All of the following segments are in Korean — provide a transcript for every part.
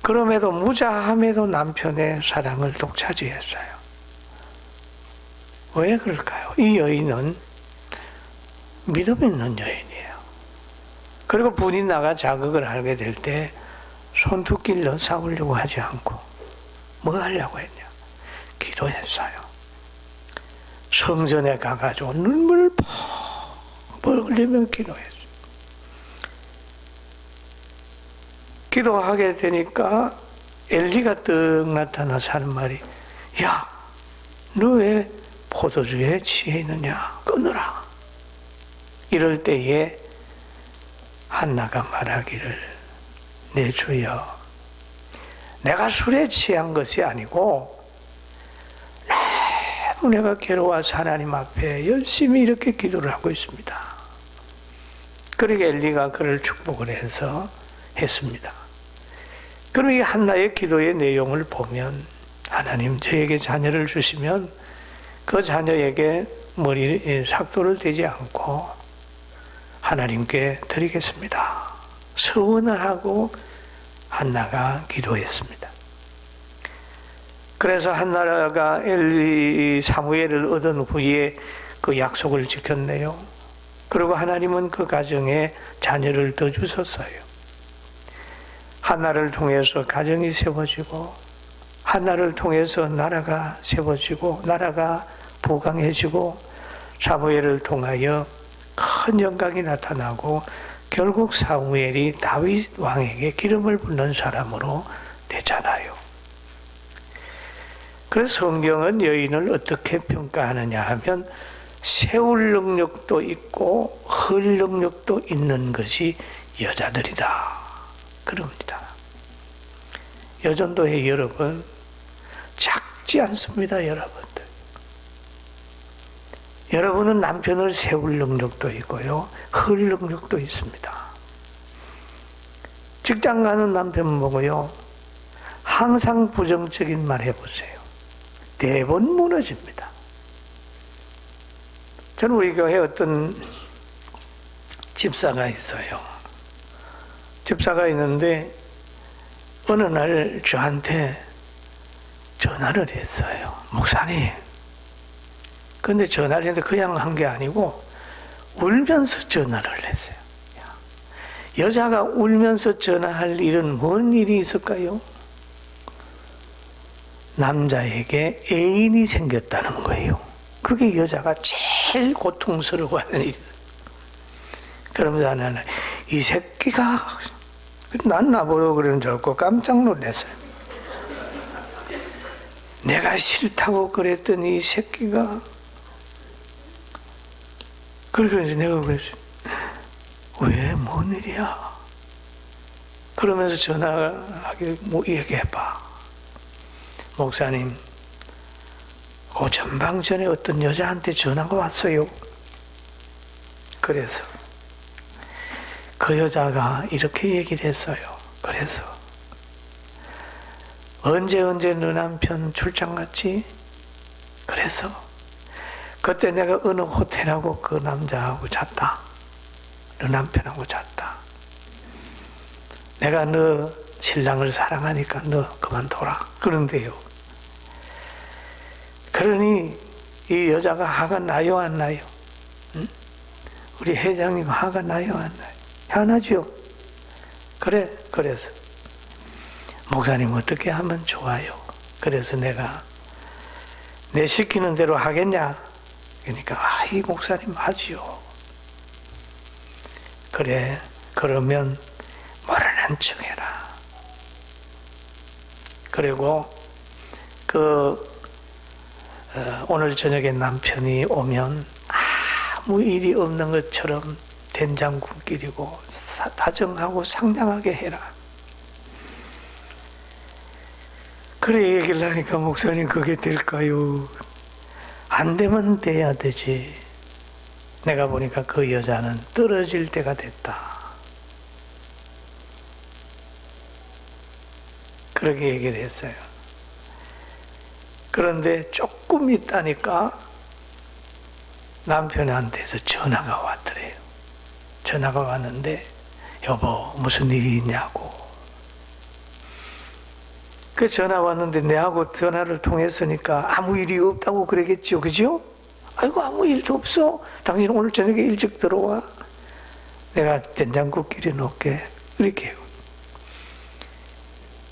그럼에도 무자함에도 남편의 사랑을 독차지했어요. 왜 그럴까요? 이 여인은 믿음 있는 여인이에요. 그리고 분이 나가 자극을 하게 될 때 손톱길로 싸우려고 하지 않고 뭐 하려고 했냐? 기도했어요. 성전에 가가지고 눈물을 펄펄 흘리며 기도했어요. 기도하게 되니까 엘리가 떡 나타나서 하는 말이, 야, 너 왜 포도주에 취해 있느냐? 끊으라. 이럴 때에 한나가 말하기를, 내 주여, 내가 술에 취한 것이 아니고 너무 내가 괴로워서 하나님 앞에 열심히 이렇게 기도를 하고 있습니다. 그러게 엘리가 그를 축복을 해서 했습니다. 그럼 이 한나의 기도의 내용을 보면, 하나님 저에게 자녀를 주시면 그 자녀에게 삭도를 대지 않고 하나님께 드리겠습니다. 서원을 하고 한나가 기도했습니다. 그래서 한나가 사무엘을 얻은 후에 그 약속을 지켰네요. 그리고 하나님은 그 가정에 자녀를 더 주셨어요. 한나를 통해서 가정이 세워지고, 한나를 통해서 나라가 세워지고, 나라가 부강해지고, 사무엘을 통하여 큰 영광이 나타나고, 결국 사무엘이 다윗 왕에게 기름을 붓는 사람으로 되잖아요. 그래서 성경은 여인을 어떻게 평가하느냐 하면, 세울 능력도 있고 흘 능력도 있는 것이 여자들이다, 그럽니다. 여전도의 여러분, 작지 않습니다. 여러분들, 여러분은 남편을 세울 능력도 있고요, 흘 능력도 있습니다. 직장 가는 남편 보고요, 항상 부정적인 말 해보세요. 대번 무너집니다. 저는 우리 교회에 어떤 집사가 있어요. 집사가 있는데 어느 날 저한테 전화를 했어요. 목사님. 근데 전화를 했는데 그냥 한 게 아니고 울면서 전화를 했어요. 여자가 울면서 전화할 일은 뭔 일이 있을까요? 남자에게 애인이 생겼다는 거예요. 그게 여자가 제일 고통스러워하는 일. 그러면서 나는 이 새끼가, 난 나보고 그러는 줄 알고 깜짝 놀랐어요. 내가 싫다고 그랬더니 이 새끼가, 그래서 내가 그랬어요. 왜, 뭔 일이야? 그러면서 전화하기를, 뭐 얘기해봐. 목사님, 그 전방전에 어떤 여자한테 전화가 왔어요. 그래서 그 여자가 이렇게 얘기를 했어요. 그래서 언제 너 남편 출장 갔지? 그래서 그때 내가 어느 호텔하고 그 남자하고 잤다. 너 남편하고 잤다. 내가 너 신랑을 사랑하니까 너 그만둬라. 그런데요, 그러니 이 여자가 화가 나요, 안 나요? 응? 우리 회장님 화가 나요, 안 나요? 화나죠? 그래, 그래서 목사님 어떻게 하면 좋아요? 그래서 내가 내 시키는 대로 하겠냐? 그러니까 이 목사님 하지요. 그래, 그러면 모르는 척 해라. 그리고 오늘 저녁에 남편이 오면 아무 일이 없는 것처럼 된장국 끓이고 다정하고 상냥하게 해라. 그래 얘기를 하니까, 목사님 그게 될까요? 안 되면 돼야 되지. 내가 보니까 그 여자는 떨어질 때가 됐다. 그렇게 얘기를 했어요. 그런데 조금 있다니까 남편한테서 전화가 왔더래요. 전화가 왔는데, 여보 무슨 일이 있냐고. 그 전화 왔는데 내하고 전화를 통했으니까 아무 일이 없다고 그러겠죠. 그죠? 아이고 아무 일도 없어. 당신 오늘 저녁에 일찍 들어와. 내가 된장국 끓여놓을게. 이렇게 해요.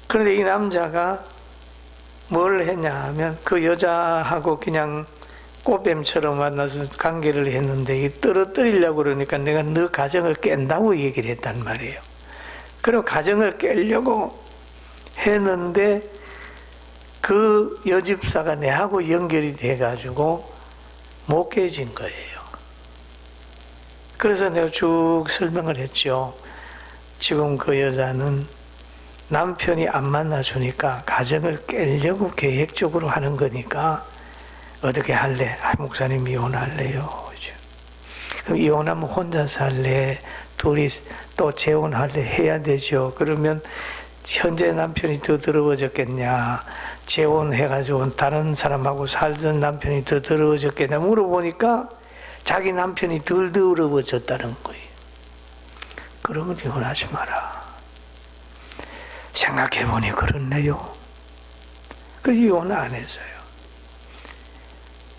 그런데 이 남자가 뭘 했냐 하면 그 여자하고 그냥 꽃뱀처럼 만나서 관계를 했는데 떨어뜨리려고 그러니까 내가 너 가정을 깬다고 얘기를 했단 말이에요. 그리고 가정을 깨려고 했는데 그 여집사가 내하고 연결이 돼가지고 못 깨진 거예요. 그래서 내가 쭉 설명을 했죠. 지금 그 여자는 남편이 안 만나주니까 가정을 깨려고 계획적으로 하는 거니까 어떻게 할래? 목사님 이혼할래요. 그럼 이혼하면 혼자 살래? 둘이 또 재혼할래? 해야 되죠. 그러면 현재 남편이 더 더러워졌겠냐? 재혼해가지고 다른 사람하고 살던 남편이 더 더러워졌겠냐? 물어보니까 자기 남편이 덜 더러워졌다는 거예요. 그러면 이혼하지 마라. 생각해보니 그렇네요. 그래서 이혼을 안 했어요.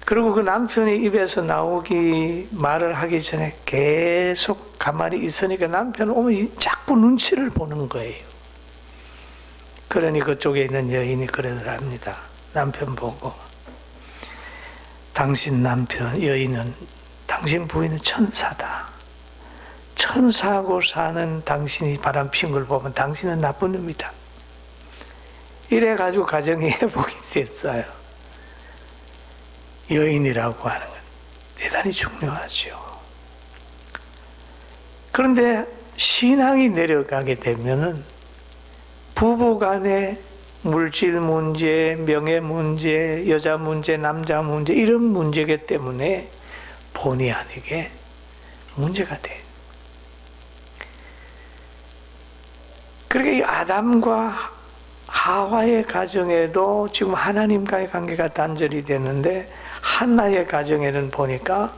그리고 그 남편이 입에서 나오기 말을 하기 전에 계속 가만히 있으니까 남편은 오면 자꾸 눈치를 보는 거예요. 그러니 그쪽에 있는 여인이 그러더랍니다. 남편 보고 당신 남편 여인은 당신 부인은 천사다. 천사하고 사는 당신이 바람핀 걸 보면 당신은 나쁜 놈이다. 이래가지고 가정이 회복이 됐어요. 여인이라고 하는 건 대단히 중요하죠. 그런데 신앙이 내려가게 되면은 부부 간의 물질 문제, 명예 문제, 여자 문제, 남자 문제 이런 문제기 때문에 본의 아니게 문제가 돼. 그러니까 이 아담과 하와의 가정에도 지금 하나님과의 관계가 단절이 되는데 한나의 가정에는 보니까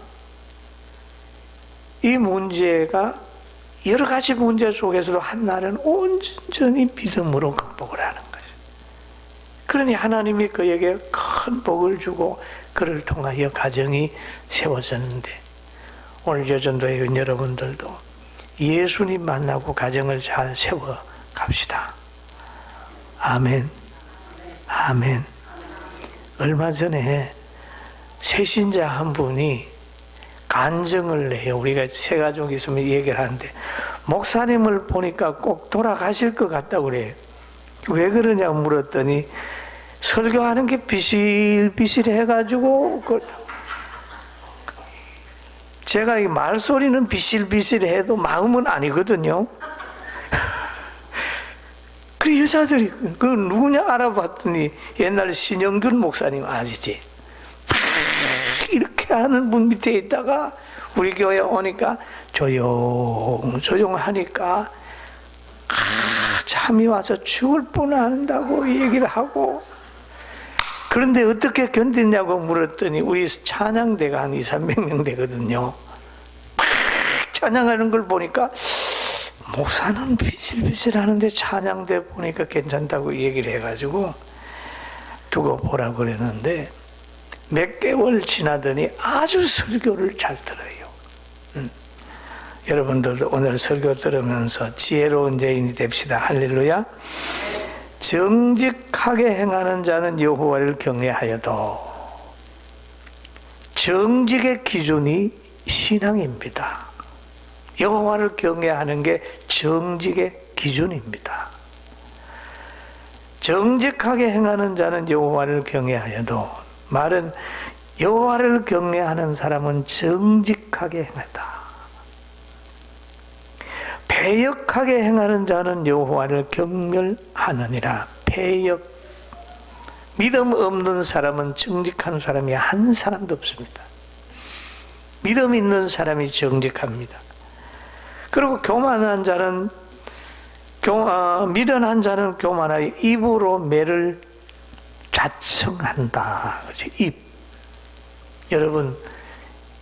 이 문제가 여러 가지 문제 속에서도 한나는 온전히 믿음으로 극복을 하는 거죠. 그러니 하나님이 그에게 큰 복을 주고 그를 통하여 가정이 세워졌는데 오늘 여전도에 있는 여러분들도 예수님 만나고 가정을 잘 세워 갑시다. 아멘. 아멘. 얼마 전에 새신자 한 분이 간증을 해요. 우리가 세 가족 있으면 얘기를 하는데 목사님을 보니까 꼭 돌아가실 것 같다고 그래요. 왜 그러냐고 물었더니 설교하는 게 비실비실해가지고 제가 이 말소리는 비실비실해도 마음은 아니거든요. 그 여자들이 그 누구냐 알아봤더니 옛날 신영균 목사님 아시지? 이렇게 하는 분 밑에 있다가 우리 교회 오니까 조용하니까 잠이 와서 죽을 뻔한다고 얘기를 하고 그런데 어떻게 견디냐고 물었더니 우리 찬양대가 한 200~300명 되거든요. 찬양하는 걸 보니까 목사는 비실비실하는데 찬양대 보니까 괜찮다고 얘기를 해가지고 두고 보라고 그랬는데 몇 개월 지나더니 아주 설교를 잘 들어요. 여러분들도 오늘 설교 들으면서 지혜로운 죄인이 됩시다. 할렐루야. 정직하게 행하는 자는 여호와를 경외하여도 정직의 기준이 신앙입니다. 여호와를 경외하는 게 정직의 기준입니다. 정직하게 행하는 자는 여호와를 경외하여도 말은 여호와를 경외하는 사람은 정직하게 행한다. 패역하게 행하는 자는 여호와를 경멸하느니라. 패역. 믿음 없는 사람은 정직한 사람이 한 사람도 없습니다. 믿음 있는 사람이 정직합니다. 그리고 교만한 자는 미련한 자는 교만하여 입으로 매를 자청한다. 입. 여러분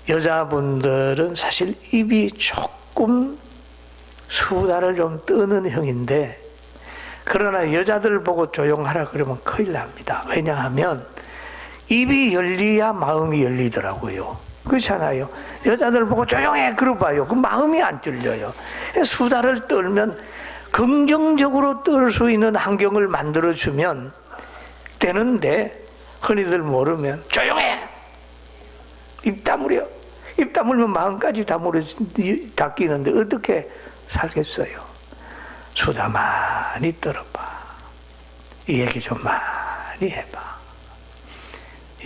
여자분들은 사실 입이 조금 수다를 좀 떠는 형인데 그러나 여자들 보고 조용하라 그러면 큰일 납니다. 왜냐하면 입이 열려야 마음이 열리더라고요. 그렇잖아요. 여자들 보고 조용해 그러봐요. 그 마음이 안 들려요. 수다를 떨면 긍정적으로 떨 수 있는 환경을 만들어주면 되는데 흔히들 모르면 조용해! 입 다물어! 입 다물면 마음까지 닫히는데 어떻게 살겠어요? 수다 많이 떨어봐. 이 얘기 좀 많이 해봐.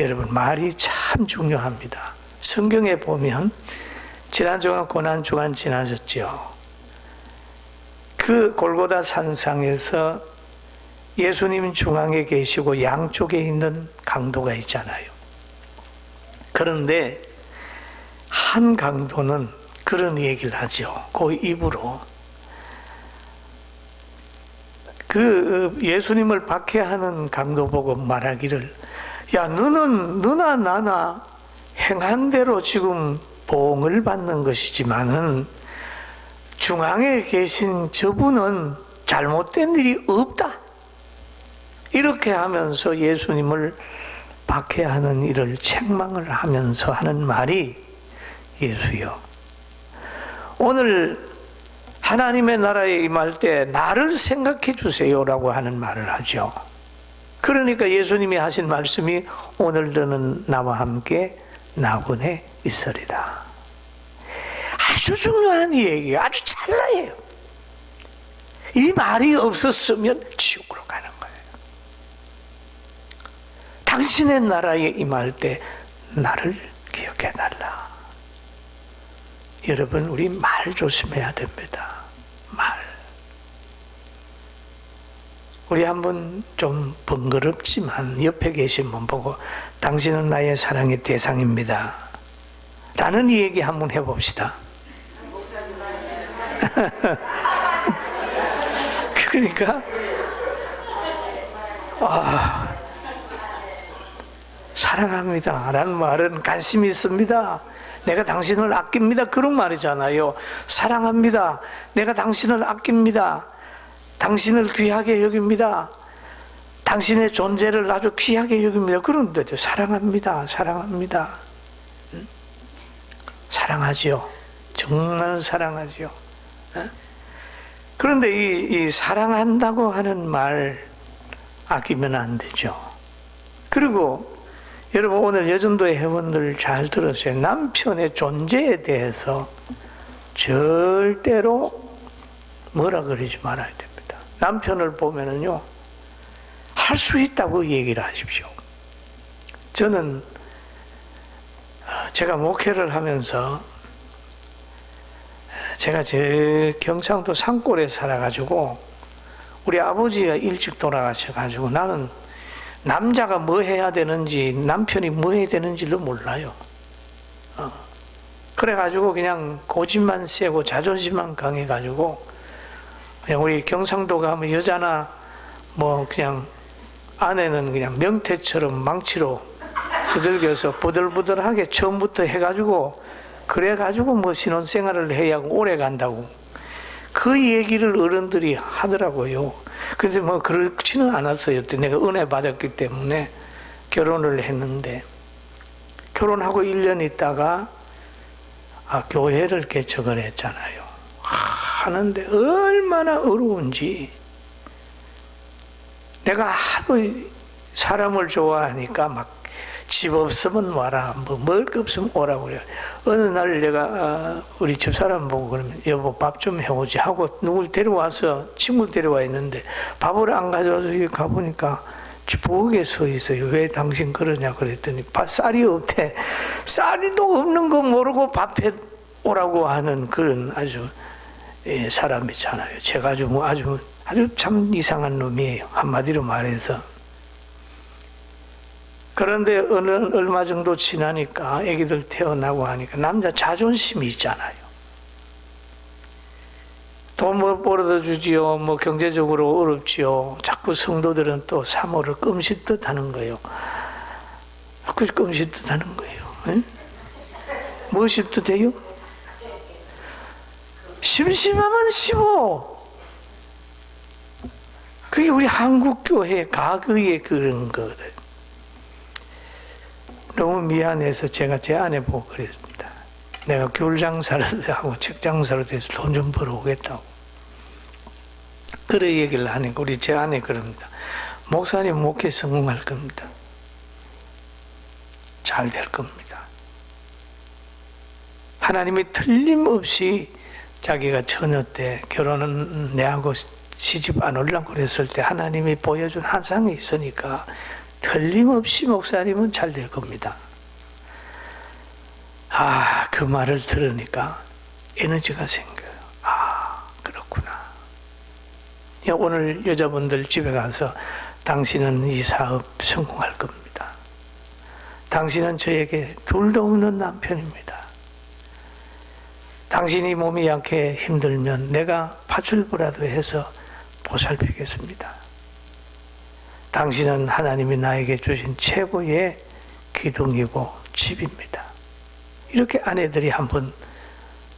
여러분, 말이 참 중요합니다. 성경에 보면 지난주간 고난주간 지나셨죠. 그 골고다 산상에서 예수님 중앙에 계시고 양쪽에 있는 강도가 있잖아요. 그런데 한 강도는 그런 얘기를 하죠. 그 입으로 그 예수님을 박해하는 강도 보고 말하기를, 야, 너나 나나 행한 대로 지금 보응을 받는 것이지만은 중앙에 계신 저분은 잘못된 일이 없다. 이렇게 하면서 예수님을 박해하는 일을 책망을 하면서 하는 말이, 예수여, 오늘 하나님의 나라에 임할 때 나를 생각해 주세요라고 하는 말을 하죠. 그러니까 예수님이 하신 말씀이 오늘 너는 나와 함께 나군에 있으리라. 아주 중요한 얘기예요. 아주 찰나예요. 이 말이 없었으면 지옥으로 가는 거예요. 당신의 나라에 임할 때 나를 기억해 달라. 여러분, 우리 말 조심해야 됩니다. 말. 우리 한번 좀 번거롭지만 옆에 계신 분 보고 당신은 나의 사랑의 대상입니다 라는 얘기 한번 해봅시다. 그러니까 사랑합니다 라는 말은 관심이 있습니다, 내가 당신을 아낍니다, 그런 말이잖아요. 사랑합니다, 내가 당신을 아낍니다, 당신을 귀하게 여깁니다, 당신의 존재를 아주 귀하게 여깁니다, 그런데 사랑합니다, 사랑합니다. 사랑하죠. 정말 사랑하죠. 그런데 이 사랑한다고 하는 말 아끼면 안 되죠. 그리고 여러분, 오늘 여전도의 회원들 잘 들으세요. 남편의 존재에 대해서 절대로 뭐라 그러지 말아야 됩니다. 남편을 보면은요, 할 수 있다고 얘기를 하십시오. 저는 제가 목회를 하면서 제가 저 경상도 산골에 살아가지고 우리 아버지가 일찍 돌아가셔가지고 나는 남자가 뭐 해야 되는지, 남편이 뭐 해야 되는지를 몰라요. 그래가지고 그냥 고집만 세고 자존심만 강해가지고 그냥 우리 경상도 가면 여자나 뭐 그냥 아내는 그냥 명태처럼 망치로 두들겨서 부들부들하게 처음부터 해가지고 그래가지고 뭐 신혼생활을 해야 오래 간다고 그 얘기를 어른들이 하더라고요. 그런데 뭐 그렇지는 않았어요. 내가 은혜 받았기 때문에 결혼을 했는데, 결혼하고 1년 있다가 교회를 개척을 했잖아요. 하는데 얼마나 어려운지. 내가 하도 사람을 좋아하니까 막 집 없으면 와라, 뭐 먹을 거 없으면 오라고 그래요. 어느 날 내가 우리 집사람 보고 그러면 여보 밥 좀 해오지 하고 누굴 데려와서 친구를 데려와 있는데 밥을 안 가져와서 여기 가보니까 부엌에 서 있어요. 왜 당신 그러냐 그랬더니 쌀이 없대. 쌀이도 없는 거 모르고 밥 해 오라고 하는 그런 아주 사람이잖아요. 제가 아주 참 이상한 놈이에요, 한마디로 말해서. 그런데 얼마 정도 지나니까 애기들 태어나고 하니까 남자 자존심이 있잖아요. 돈 못 벌어다 주지요, 뭐 경제적으로 어렵지요. 자꾸 성도들은 또 사모를 끔찍듯 하는 거예요. 자꾸 끔찍듯 하는 거예요. 에? 무엇이 뜻해요? 심심하면 쉬워. 그게 우리 한국교회 과거의 그런 거를. 너무 미안해서 제가 제 아내 보고 그랬습니다. 내가 귤 장사를 하고 책 장사로 돼서 돈 좀 벌어오겠다고. 그래 얘기를 하니까 우리 제 아내 그럽니다. 목사님 목회 성공할 겁니다. 잘 될 겁니다. 하나님이 틀림없이 자기가 처녀 때 결혼은 내하고 시집 안 올라고 그랬을 때 하나님이 보여준 환상이 있으니까 틀림없이 목사님은 잘 될 겁니다. 아, 그 말을 들으니까 에너지가 생겨요. 아, 그렇구나. 오늘 여자분들 집에 가서 당신은 이 사업 성공할 겁니다. 당신은 저에게 둘도 없는 남편입니다. 당신이 몸이 약해 힘들면 내가 파출부라도 해서 보살피겠습니다. 당신은 하나님이 나에게 주신 최고의 기둥이고 집입니다. 이렇게 아내들이 한번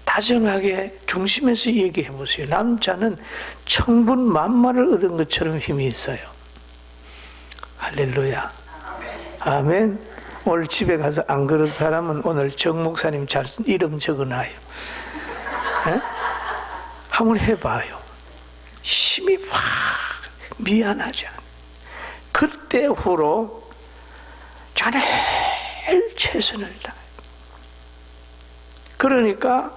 다정하게 중심에서 얘기해 보세요. 남자는 천분 만마를 얻은 것처럼 힘이 있어요. 할렐루야. 아멘. 오늘 집에 가서 안 그런 사람은 오늘 정 목사님 잘 이름 적어놔요. 에? 한번 해봐요. 힘이 확 미안하지 않아요. 그때 후로 자네 최선을 다해. 그러니까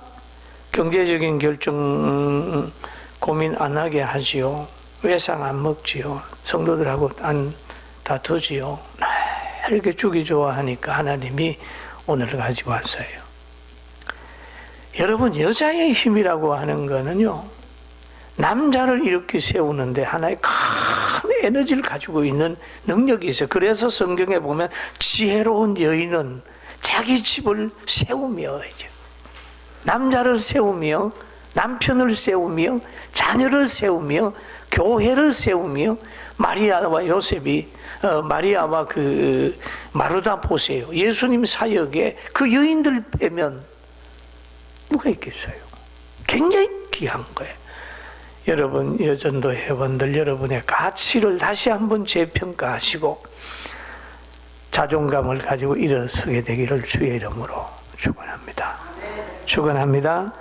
경제적인 결정 고민 안 하게 하지요. 외상 안 먹지요. 성도들하고 안 다투지요. 이렇게 주기 좋아하니까 하나님이 오늘을 가지고 왔어요. 여러분, 여자의 힘이라고 하는 거는요, 남자를 이렇게 세우는데 하나의 큰 에너지를 가지고 있는 능력이 있어요. 그래서 성경에 보면 지혜로운 여인은 자기 집을 세우며, 남자를 세우며, 남편을 세우며, 자녀를 세우며, 교회를 세우며, 마리아와 요셉이, 마리아와 그 마르다 보세요. 예수님 사역에 그 여인들 빼면 누가 있겠어요? 굉장히 귀한 거예요. 여러분, 여전도 회원들, 여러분의 가치를 다시 한번 재평가하시고 자존감을 가지고 일어서게 되기를 주의 이름으로 축원합니다. 축원합니다.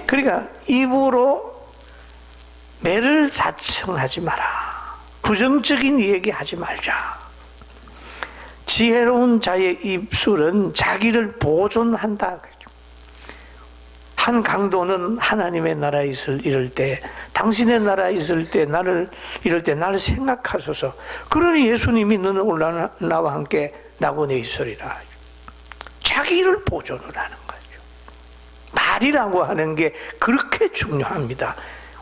그러니까 입으로 매를 자청하지 마라. 부정적인 얘기하지 말자. 지혜로운 자의 입술은 자기를 보존한다. 한 강도는 하나님의 나라에 이를 때, 당신의 나라에 있을 때 이럴 때 나를 생각하소서. 그러니 예수님이 너는 올라 나와 함께 낙원에 있으리라. 자기를 보존을 하는 거죠. 말이라고 하는 게 그렇게 중요합니다.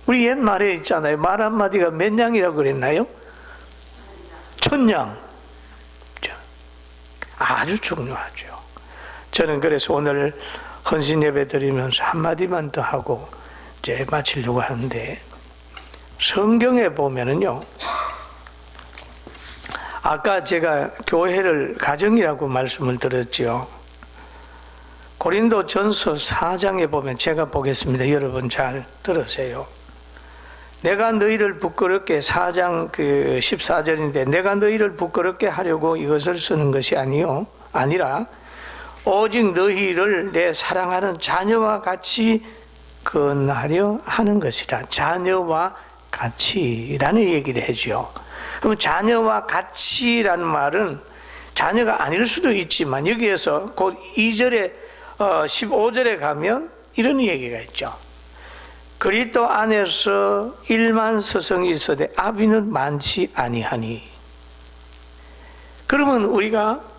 우리 옛말에 있잖아요. 말 한마디가 몇 냥이라고 그랬나요? 1000냥. 아주 중요하죠. 저는 그래서 오늘 헌신 예배 드리면서 한마디만 더 하고 이제 마치려고 하는데, 성경에 보면은요, 아까 제가 교회를 가정이라고 말씀을 드렸죠. 고린도 전서 4장에 보면, 제가 보겠습니다. 여러분 잘 들으세요. 내가 너희를 부끄럽게, 4장 14절인데, 내가 너희를 부끄럽게 하려고 이것을 쓰는 것이 아니라 오직 너희를 내 사랑하는 자녀와 같이 건하려 하는 것이라. 자녀와 같이라는 얘기를 해죠. 그럼 자녀와 같이라는 말은 자녀가 아닐 수도 있지만, 여기에서 곧 2절에 15절에 가면 이런 얘기가 있죠. 그리스도 안에서 1만 서성이 있어되 아비는 많지 아니하니. 그러면 우리가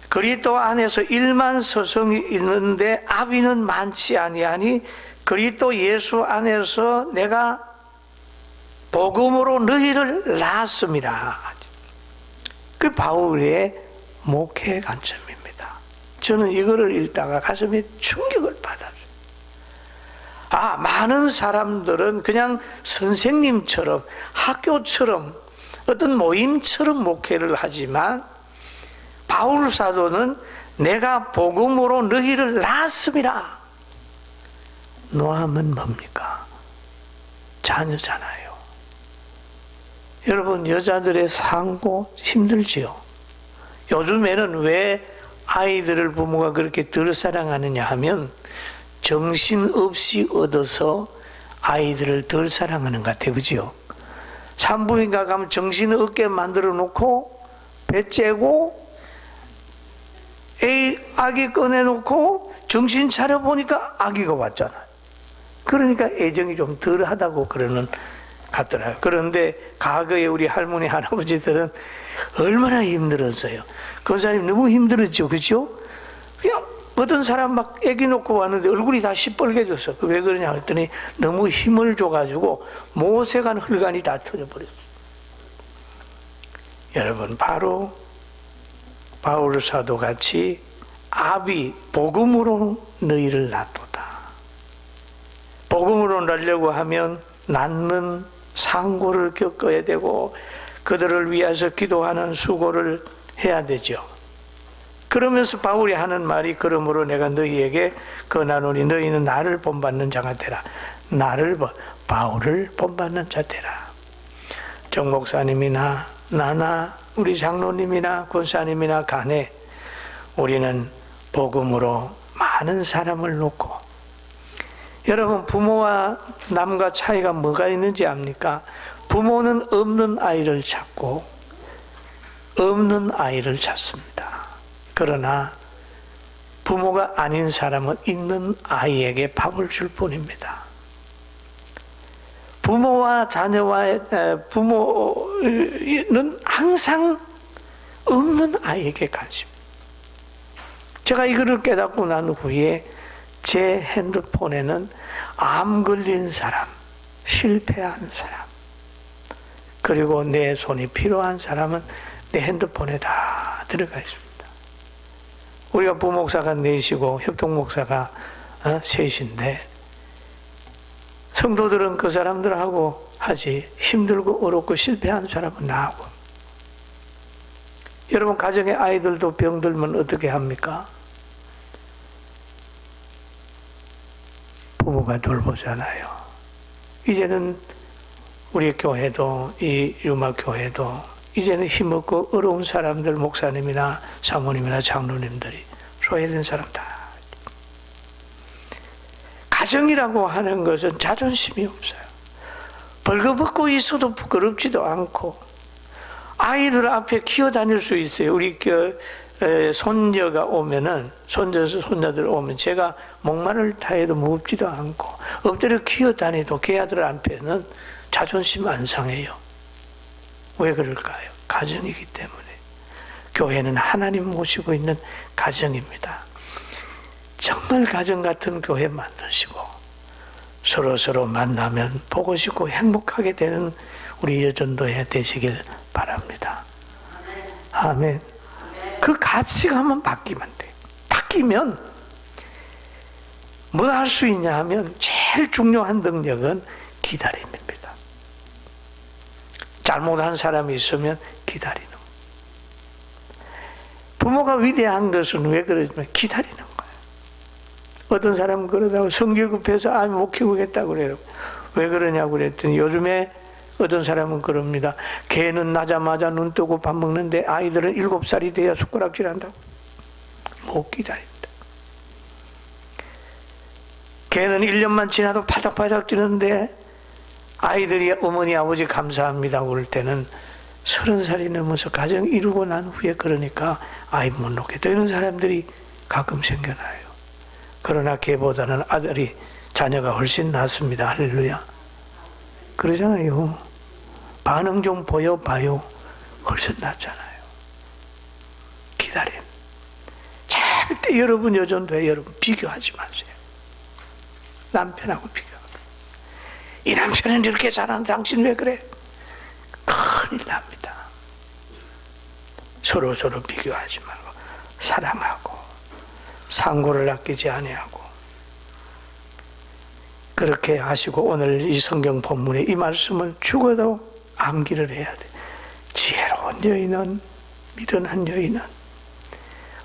그리스도 안에서 1만 서성이 있는데 아비는 많지 아니하니, 그리스도 예수 안에서 내가 복음으로 너희를 낳았습니다. 그 바울의 목회 관점입니다. 저는 이거를 읽다가 가슴에 충격을 받았어요. 아, 많은 사람들은 그냥 선생님처럼, 학교처럼, 어떤 모임처럼 목회를 하지만, 바울 사도는 내가 복음으로 너희를 낳았습니다. 노함은 뭡니까? 자녀잖아요. 여러분, 여자들의 상고 힘들지요. 요즘에는 왜 아이들을 부모가 그렇게 덜 사랑하느냐 하면 정신없이 얻어서 아이들을 덜 사랑하는 것 같아요. 그죠? 산부인과 가면 정신없게 만들어 놓고 배 째고 아기 꺼내놓고 정신 차려보니까 아기가 왔잖아요. 그러니까 애정이 좀 덜하다고 그러는 같더라고요. 그런데 과거에 우리 할머니 할아버지들은 얼마나 힘들었어요. 권사님 너무 힘들었죠. 그죠? 그냥 어떤 사람 막 애기 놓고 왔는데 얼굴이 다 시뻘개졌어. 왜 그러냐 했더니 너무 힘을 줘가지고 모세간 혈관이 다 터져버렸어요. 여러분, 바로 바울 사도 같이 아비 복음으로 너희를 낳도다. 복음으로 낳으려고 하면 낳는 상고를 겪어야 되고 그들을 위해서 기도하는 수고를 해야 되죠. 그러면서 바울이 하는 말이 그러므로 내가 너희에게 권하노니 너희는 나를 본받는 자가 되라. 바울을 본받는 자 되라. 정 목사님이나 나나 우리 장로님이나 권사님이나 간에 우리는 복음으로 많은 사람을 놓고, 여러분, 부모와 남과 차이가 뭐가 있는지 압니까? 부모는 없는 아이를 찾고 없는 아이를 찾습니다. 그러나 부모가 아닌 사람은 있는 아이에게 밥을 줄 뿐입니다. 부모와 자녀와 부모는 항상 없는 아이에게 관심. 제가 이거를 깨닫고 난 후에 제 핸드폰에는 암 걸린 사람, 실패한 사람, 그리고 내 손이 필요한 사람은 내 핸드폰에 다 들어가 있습니다. 우리가 부목사가 넷이고 협동목사가 셋인데 성도들은 그 사람들하고 하지, 힘들고 어렵고 실패한 사람은 나하고. 여러분, 가정에 아이들도 병들면 어떻게 합니까? 부모가 돌보잖아요. 이제는 우리 교회도, 이 유마교회도 이제는 힘없고 어려운 사람들, 목사님이나 사모님이나 장로님들이 소외된 사람 다. 가정이라고 하는 것은 자존심이 없어요. 벌거벗고 있어도 부끄럽지도 않고 아이들 앞에 기어다닐 수 있어요. 우리 손녀가 오면은, 손녀들 오면 제가 목마를 타해도 무겁지도 않고 엎드려 기어다니도 걔아들 앞에는 자존심 안 상해요. 왜 그럴까요? 가정이기 때문에. 교회는 하나님 모시고 있는 가정입니다. 정말 가정 같은 교회 만드시고 서로 만나면 보고 싶고 행복하게 되는 우리 여전도회 되시길 바랍니다. 아멘. 그 가치관만 바뀌면 돼. 바뀌면 뭐 할 수 있냐 하면 제일 중요한 능력은 기다림입니다. 잘못한 사람이 있으면 기다리는 거예요. 부모가 위대한 것은 왜 그러냐면 기다리는 거예요. 어떤 사람은 그러다고 성질 급해서 못 키우겠다고 그래요. 왜 그러냐고 그랬더니 요즘에 어떤 사람은 그럽니다. 개는 나자마자 눈 뜨고 밥 먹는데 아이들은 7살이 돼야 숟가락질 한다고. 못 기다린다. 개는 1년만 지나도 파닥파닥 뛰는데 아이들이 어머니 아버지 감사합니다 그럴 때는 30살이 넘어서 가정 이루고 난 후에 그러니까 아이 못 놓겠다 이런 사람들이 가끔 생겨나요. 그러나 개보다는 아들이, 자녀가 훨씬 낫습니다. 할렐루야. 그러잖아요. 반응 좀 보여봐요. 훨씬 낫잖아요. 기다림. 절대 여러분 여전도에 여러분 비교하지 마세요. 남편하고 비교. 이 남편은 이렇게 잘하는데 당신 왜 그래? 큰일 납니다. 서로 비교하지 말고 사랑하고 상고를 아끼지 아니하고 그렇게 하시고 오늘 이 성경 본문의 이 말씀을 죽어도 암기를 해야 돼. 지혜로운 여인은, 미련한 여인은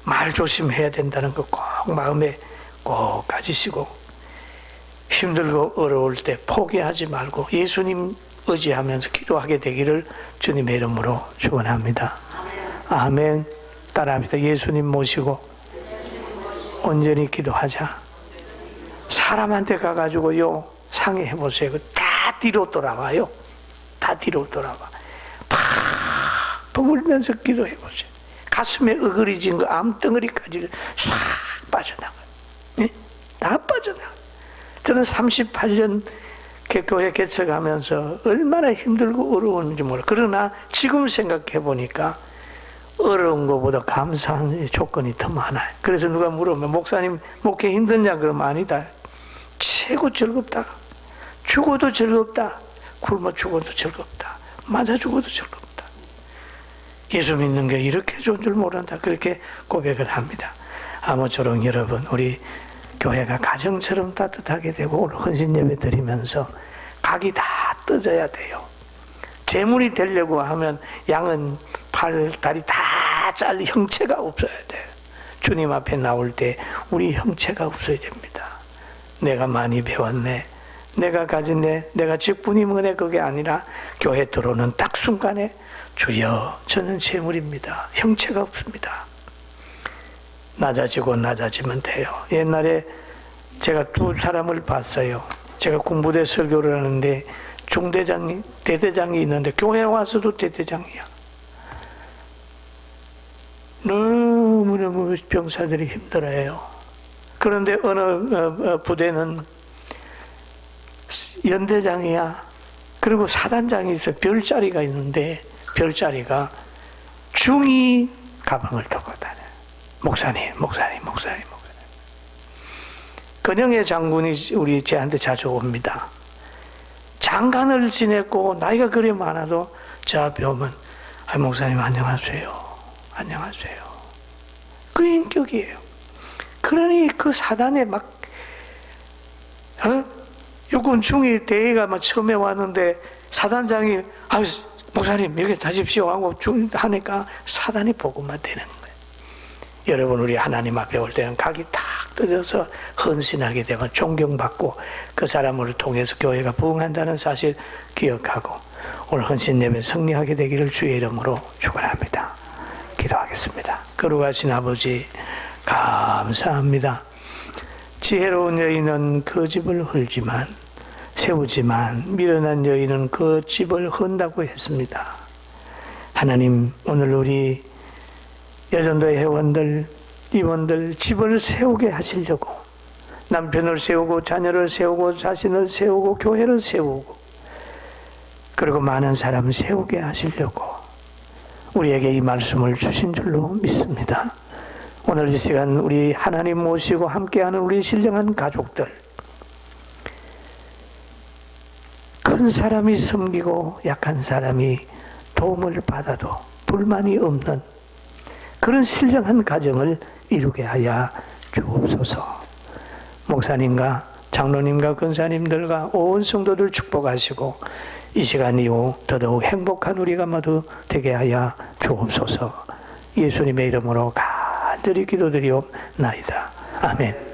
말 조심해야 된다는 거 꼭 마음에 꼭 가지시고 힘들고 어려울 때 포기하지 말고 예수님 의지하면서 기도하게 되기를 주님의 이름으로 축원합니다. 아멘. 따라합니다. 예수님 모시고 온전히 기도하자. 사람한테 가가지고요 상의해 보세요. 다 뒤로 돌아와요. 다 뒤로 돌아와. 팍 버물면서 기도해 보세요. 가슴에 어그리진 그 암덩어리까지 싹 빠져나가요. 네? 다 빠져나가요. 저는 38년 교회 개척하면서 얼마나 힘들고 어려웠는지 몰라요. 그러나 지금 생각해 보니까 어려운 것보다 감사한 조건이 더 많아요. 그래서 누가 물으면 목사님 목회 힘드냐 그러면 아니다. 최고 즐겁다. 죽어도 즐겁다. 굶어 죽어도 즐겁다. 맞아 죽어도 즐겁다. 예수 믿는 게 이렇게 좋은 줄 모른다. 그렇게 고백을 합니다. 아무쪼록 여러분 우리 교회가 가정처럼 따뜻하게 되고 오늘 헌신 예배 드리면서 각이 다 떠져야 돼요. 재물이 되려고 하면 양은 팔, 다리 다 잘리 형체가 없어야 돼요. 주님 앞에 나올 때 우리 형체가 없어야 됩니다. 내가 많이 배웠네. 내가 가진 내가 직분이 은혜 그게 아니라 교회 들어오는 딱 순간에 주여 저는 재물입니다. 형체가 없습니다. 낮아지고 낮아지면 돼요. 옛날에 제가 두 사람을 봤어요. 제가 군부대 설교를 하는데 중대장이 대대장이 있는데 교회 와서도 대대장이야. 너무너무 병사들이 힘들어해요. 그런데 어느 부대는 연대장이야. 그리고 사단장이 있어요. 별자리가 있는데 별자리가 중이 가방을 들고 다녀요. 목사님. 근영애 장군이 우리 제한테 자주 옵니다. 장관을 지냈고 나이가 그리 많아도 저 앞에 오면 목사님 안녕하세요. 그 인격이에요. 그러니 그 사단에 막 육군 중위 대회가 막 처음에 왔는데 사단장이 목사님 여기 다십시오 하고 하니까 사단이 보고만 되는 거예요. 여러분 우리 하나님 앞에 올 때는 각이 탁 떠져서 헌신하게 되면 존경받고 그 사람을 통해서 교회가 부흥한다는 사실 기억하고 오늘 헌신 예배 승리하게 되기를 주의 이름으로 축원합니다. 기도하겠습니다. 거룩하신 아버지 감사합니다. 지혜로운 여인은 그 집을 세우지만 미련한 여인은 그 집을 헌다고 했습니다. 하나님 오늘 우리 여전도의 회원들 임원들 집을 세우게 하시려고 남편을 세우고 자녀를 세우고 자신을 세우고 교회를 세우고 그리고 많은 사람 세우게 하시려고 우리에게 이 말씀을 주신 줄로 믿습니다. 오늘 이 시간 우리 하나님 모시고 함께하는 우리 신령한 가족들 큰 사람이 섬기고 약한 사람이 도움을 받아도 불만이 없는 그런 신령한 가정을 이루게 하여 주옵소서. 목사님과 장로님과 권사님들과 온 성도들 축복하시고 이 시간 이후 더더욱 행복한 우리가 모두 되게 하여 주옵소서. 예수님의 이름으로 간절히 기도드리옵나이다. 아멘.